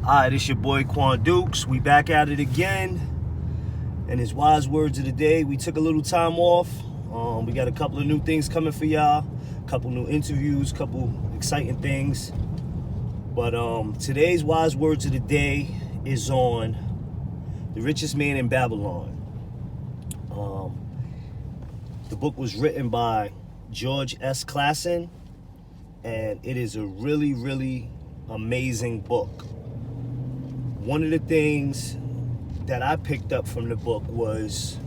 Alright, it's your boy Quan Dukes. We back at it again. And his wise words of the day. We took a little time off. We got a couple of new things coming for y'all. A couple new interviews, couple exciting things. But today's wise words of the day is on The Richest Man in Babylon. The book was written by George S. Clason, and it is a really, really amazing book. One of the things that I picked up from the book was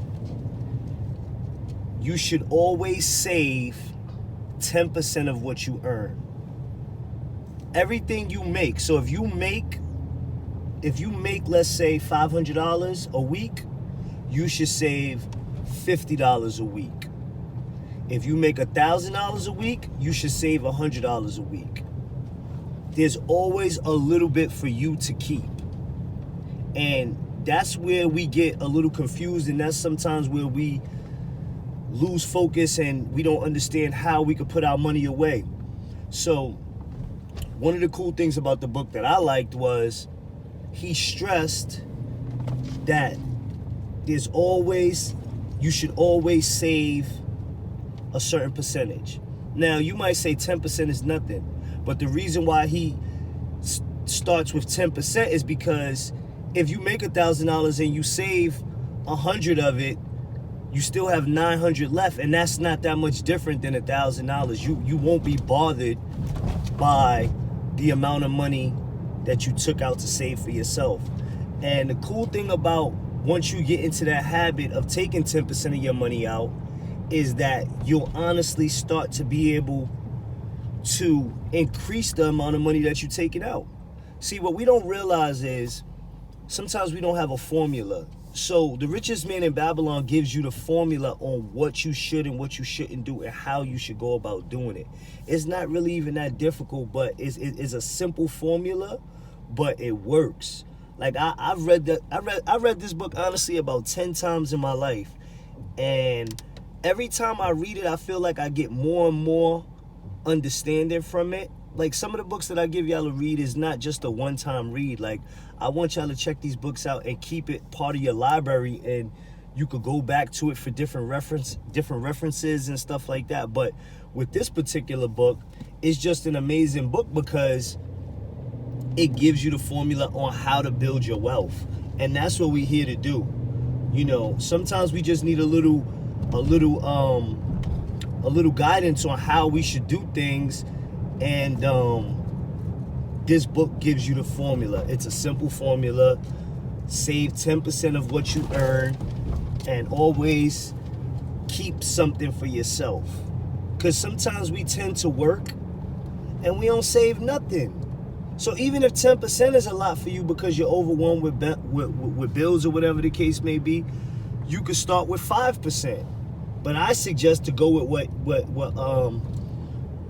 you should always save 10% of what you earn. Everything you make. So if you make, let's say $500 a week, you should save $50 a week. If you make $1,000 a week, you should save $100 a week. There's always a little bit for you to keep. And that's where we get a little confused, and that's sometimes where we lose focus and we don't understand how we could put our money away. So one of the cool things about the book that I liked was he stressed that you should always save a certain percentage. Now, you might say 10% is nothing, but the reason why he starts with 10% is because if you make $1,000 and you save 100 of it, you still have 900 left, and that's not that much different than $1,000. You won't be bothered by the amount of money that you took out to save for yourself. And the cool thing about once you get into that habit of taking 10% of your money out is that you'll honestly start to be able to increase the amount of money that you're taking out. See, what we don't realize is sometimes we don't have a formula. So The Richest Man in Babylon gives you the formula on what you should and what you shouldn't do and how you should go about doing it. It's not really even that difficult, but it's a simple formula, but it works. Like I read this book honestly about 10 times in my life, and every time I read it, I feel like I get more and more understanding from it. Like some of the books that I give y'all to read is not just a one-time read. Like I want y'all to check these books out and keep it part of your library, and you could go back to it for different references and stuff like that. But with this particular book, it's just an amazing book because it gives you the formula on how to build your wealth. And that's what we're here to do. You know, sometimes we just need a little guidance on how we should do things. And this book gives you the formula. It's a simple formula. Save 10% of what you earn and always keep something for yourself. Because sometimes we tend to work and we don't save nothing. So even if 10% is a lot for you because you're overwhelmed with bills or whatever the case may be, you could start with 5%. But I suggest to go with what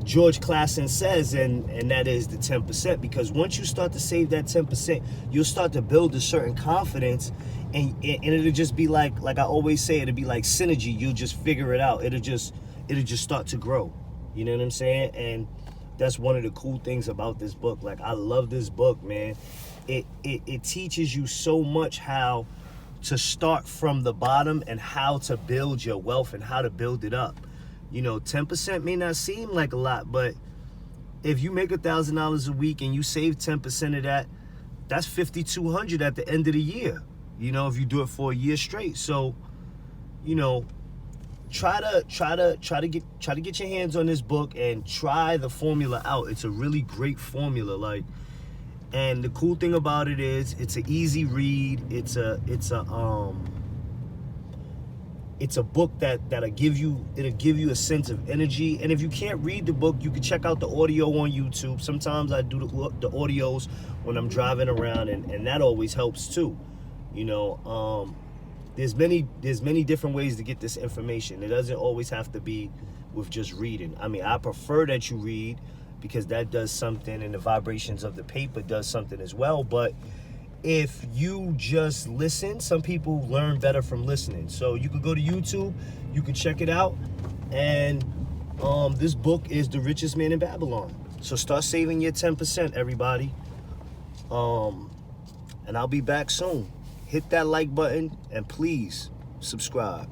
George Clason says, and that is the 10%, because once you start to save that 10%, you'll start to build a certain confidence, and it'll just be like I always say, it'll be like synergy. You'll just figure it out. It'll just start to grow. You know what I'm saying? And that's one of the cool things about this book. Like I love this book, man. It teaches you so much how to start from the bottom and how to build your wealth and how to build it up. You know, 10% may not seem like a lot, but if you make $1,000 a week and you save 10% of that, that's $5,200 at the end of the year. You know, if you do it for a year straight. So, you know, try to get your hands on this book and try the formula out. It's a really great formula, and the cool thing about it is it's an easy read. It's a book that'll give you a sense of energy. And if you can't read the book, you can check out the audio on YouTube. Sometimes I do the audios when I'm driving around, and that always helps too. You know, there's many different ways to get this information. It doesn't always have to be with just reading. I mean, I prefer that you read because that does something, and the vibrations of the paper does something as well. But if you just listen, some people learn better from listening. So you can go to YouTube, you can check it out, and this book is The Richest Man in Babylon. So start saving your 10%, everybody. and I'll be back soon. Hit that like button and please subscribe.